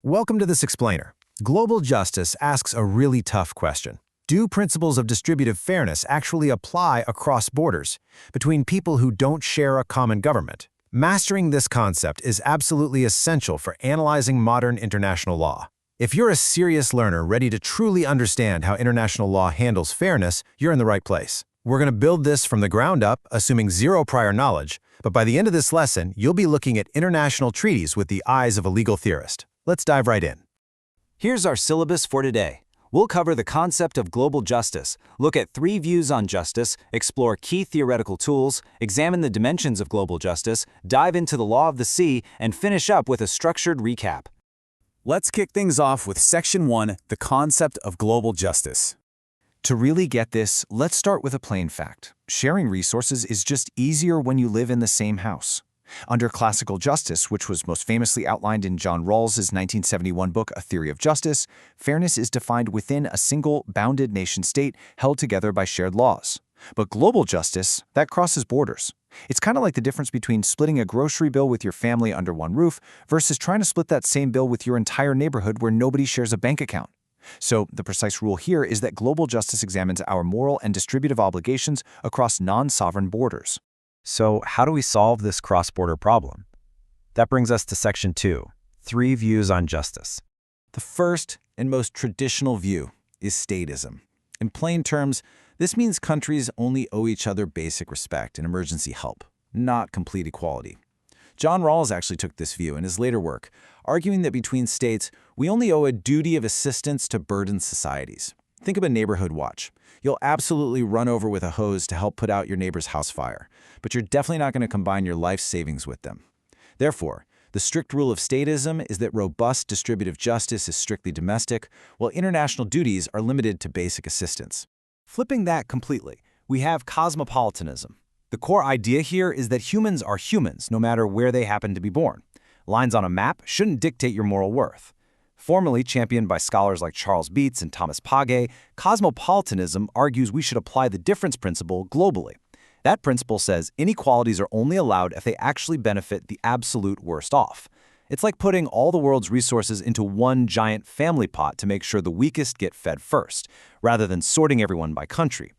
Welcome to this explainer. Global justice asks a really tough question. Do principles of distributive fairness actually apply across borders, between people who don't share a common government? Mastering this concept is absolutely essential for analyzing modern international law. If you're a serious learner ready to truly understand how international law handles fairness, you're in the right place. We're going to build this from the ground up, assuming zero prior knowledge, but by the end of this lesson, you'll be looking at international treaties with the eyes of a legal theorist. Let's dive right in. Here's our syllabus for today. We'll cover the concept of global justice, look at 3 views on justice, explore key theoretical tools, examine the dimensions of global justice, dive into the law of the sea, and finish up with a structured recap. Let's kick things off with Section 1, the concept of global justice. To really get this, let's start with a plain fact. Sharing resources is just easier when you live in the same house. Under classical justice, which was most famously outlined in John Rawls's 1971 book, A Theory of Justice, fairness is defined within a single, bounded nation-state held together by shared laws. But global justice, that crosses borders. It's kind of like the difference between splitting a grocery bill with your family under one roof versus trying to split that same bill with your entire neighborhood where nobody shares a bank account. So the precise rule here is that global justice examines our moral and distributive obligations across non-sovereign borders. So how do we solve this cross-border problem? That brings us to Section 2, 3 views on justice. The first and most traditional view is statism. In plain terms, this means countries only owe each other basic respect and emergency help, not complete equality. John Rawls actually took this view in his later work, arguing that between states, we only owe a duty of assistance to burdened societies. Think of a neighborhood watch. You'll absolutely run over with a hose to help put out your neighbor's house fire, but you're definitely not going to combine your life savings with them. Therefore, the strict rule of statism is that robust distributive justice is strictly domestic, while international duties are limited to basic assistance. Flipping that completely, we have cosmopolitanism. The core idea here is that humans are humans, no matter where they happen to be born. Lines on a map shouldn't dictate your moral worth. Formerly championed by scholars like Charles Beats and Thomas Page, cosmopolitanism argues we should apply the difference principle globally. That principle says inequalities are only allowed if they actually benefit the absolute worst off. It's like putting all the world's resources into one giant family pot to make sure the weakest get fed first, rather than sorting everyone by country.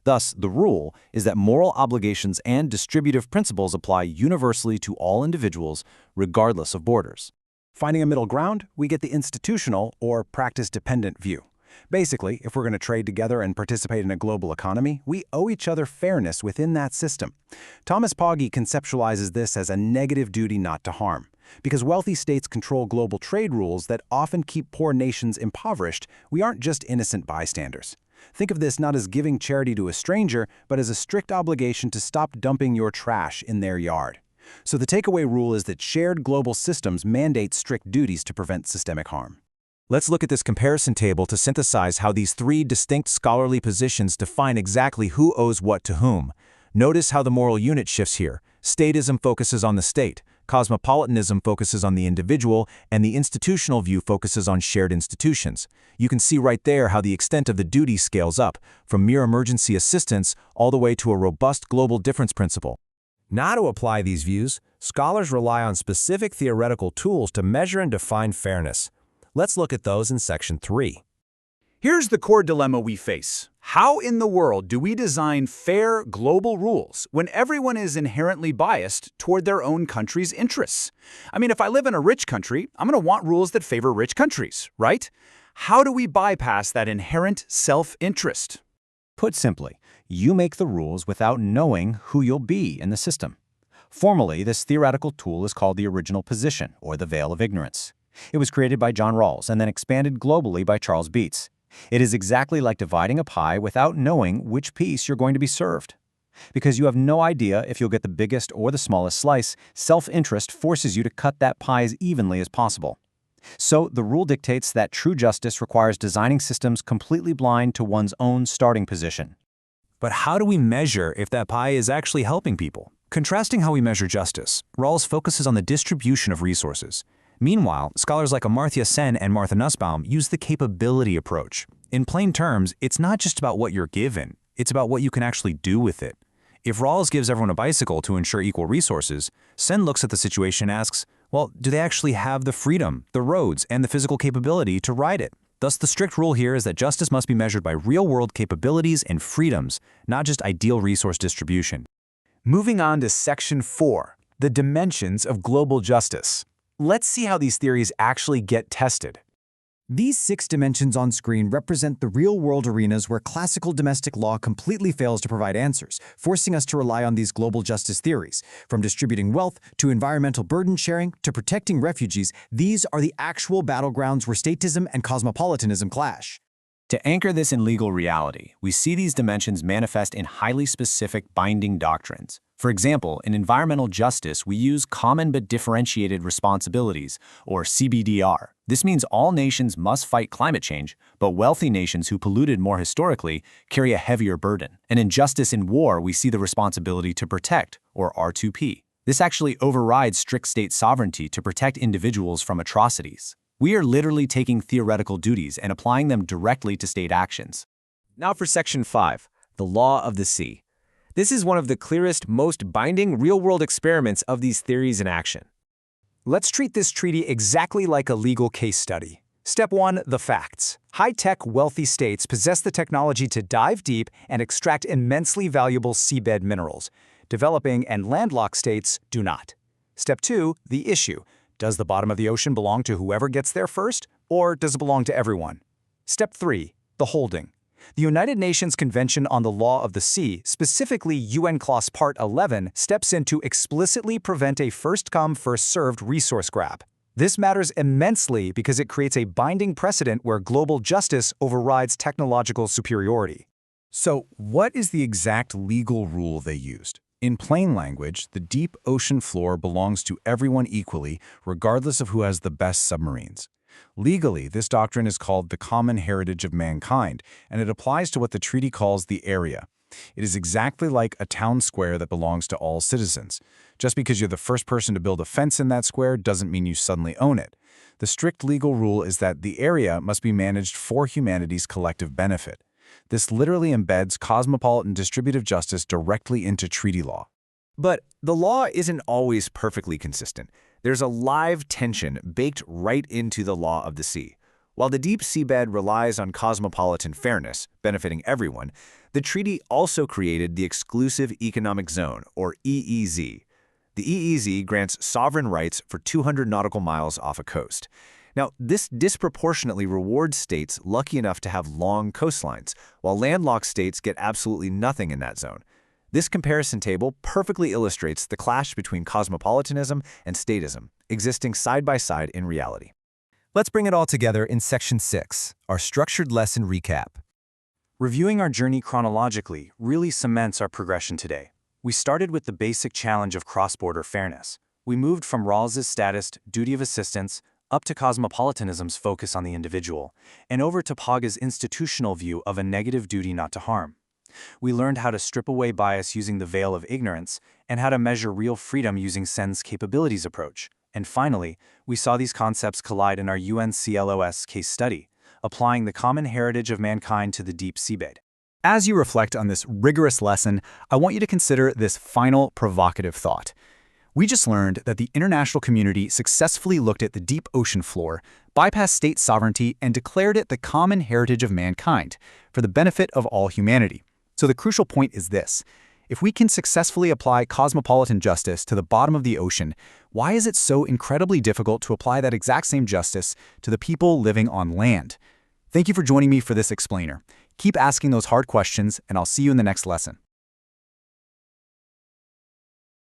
Thus, the rule is that moral obligations and distributive principles apply universally to all individuals, regardless of borders. Finding a middle ground, we get the institutional or practice-dependent view. Basically, if we're going to trade together and participate in a global economy, we owe each other fairness within that system. Thomas Page conceptualizes this as a negative duty not to harm. Because wealthy states control global trade rules that often keep poor nations impoverished, we aren't just innocent bystanders. Think of this not as giving charity to a stranger, but as a strict obligation to stop dumping your trash in their yard. So the takeaway rule is that shared global systems mandate strict duties to prevent systemic harm. Let's look at this comparison table to synthesize how these 3 distinct scholarly positions define exactly who owes what to whom. Notice how the moral unit shifts here. Statism focuses on the state, cosmopolitanism focuses on the individual, and the institutional view focuses on shared institutions. You can see right there how the extent of the duty scales up, from mere emergency assistance all the way to a robust global difference principle. Now, to apply these views, scholars rely on specific theoretical tools to measure and define fairness. Let's look at those in Section 3. Here's the core dilemma we face. How in the world do we design fair global rules when everyone is inherently biased toward their own country's interests? I mean, if I live in a rich country, I'm going to want rules that favor rich countries, right? How do we bypass that inherent self-interest? Put simply, you make the rules without knowing who you'll be in the system. Formally, this theoretical tool is called the original position, or the veil of ignorance. It was created by John Rawls and then expanded globally by Charles Beats. It is exactly like dividing a pie without knowing which piece you're going to be served. Because you have no idea if you'll get the biggest or the smallest slice, self-interest forces you to cut that pie as evenly as possible. So the rule dictates that true justice requires designing systems completely blind to one's own starting position. But how do we measure if that pie is actually helping people? Contrasting how we measure justice, Rawls focuses on the distribution of resources. Meanwhile, scholars like Amartya Sen and Martha Nussbaum use the capability approach. In plain terms, it's not just about what you're given, it's about what you can actually do with it. If Rawls gives everyone a bicycle to ensure equal resources, Sen looks at the situation and asks, Well, do they actually have the freedom, the roads, and the physical capability to ride it? Thus, the strict rule here is that justice must be measured by real-world capabilities and freedoms, not just ideal resource distribution. Moving on to Section 4, the dimensions of global justice. Let's see how these theories actually get tested. These 6 dimensions on screen represent the real-world arenas where classical domestic law completely fails to provide answers, forcing us to rely on these global justice theories. From distributing wealth to environmental burden sharing to protecting refugees, these are the actual battlegrounds where statism and cosmopolitanism clash. To anchor this in legal reality, we see these dimensions manifest in highly specific binding doctrines. For example, in environmental justice, we use common but differentiated responsibilities, or CBDR. This means all nations must fight climate change, but wealthy nations who polluted more historically carry a heavier burden. And in justice in war, we see the responsibility to protect, or R2P. This actually overrides strict state sovereignty to protect individuals from atrocities. We are literally taking theoretical duties and applying them directly to state actions. Now for Section 5, the law of the sea. This is one of the clearest, most binding real-world experiments of these theories in action. Let's treat this treaty exactly like a legal case study. Step 1, the facts. High-tech, wealthy states possess the technology to dive deep and extract immensely valuable seabed minerals. Developing and landlocked states do not. Step 2, the issue. Does the bottom of the ocean belong to whoever gets there first, or does it belong to everyone? Step 3, the holding. The United Nations Convention on the Law of the Sea, specifically UNCLOS Part 11, steps in to explicitly prevent a first-come, first-served resource grab. This matters immensely because it creates a binding precedent where global justice overrides technological superiority. So, what is the exact legal rule they used? In plain language, the deep ocean floor belongs to everyone equally, regardless of who has the best submarines. Legally, this doctrine is called the common heritage of mankind, and it applies to what the treaty calls the area. It is exactly like a town square that belongs to all citizens. Just because you're the first person to build a fence in that square doesn't mean you suddenly own it. The strict legal rule is that the area must be managed for humanity's collective benefit. This literally embeds cosmopolitan distributive justice directly into treaty law. But the law isn't always perfectly consistent. There's a live tension baked right into the law of the sea. While the deep seabed relies on cosmopolitan fairness, benefiting everyone, the treaty also created the Exclusive Economic Zone, or EEZ. The EEZ grants sovereign rights for 200 nautical miles off a coast. Now, this disproportionately rewards states lucky enough to have long coastlines, while landlocked states get absolutely nothing in that zone. This comparison table perfectly illustrates the clash between cosmopolitanism and statism, existing side by side in reality. Let's bring it all together in Section 6, our structured lesson recap. Reviewing our journey chronologically really cements our progression today. We started with the basic challenge of cross-border fairness. We moved from Rawls's statist duty of assistance up to cosmopolitanism's focus on the individual, and over to Paga's institutional view of a negative duty not to harm. We learned how to strip away bias using the veil of ignorance, and how to measure real freedom using Sen's capabilities approach. And finally, we saw these concepts collide in our UNCLOS case study, applying the common heritage of mankind to the deep seabed. As you reflect on this rigorous lesson, I want you to consider this final provocative thought. We just learned that the international community successfully looked at the deep ocean floor, bypassed state sovereignty, and declared it the common heritage of mankind for the benefit of all humanity. So the crucial point is this. If we can successfully apply cosmopolitan justice to the bottom of the ocean, why is it so incredibly difficult to apply that exact same justice to the people living on land? Thank you for joining me for this explainer. Keep asking those hard questions, and I'll see you in the next lesson.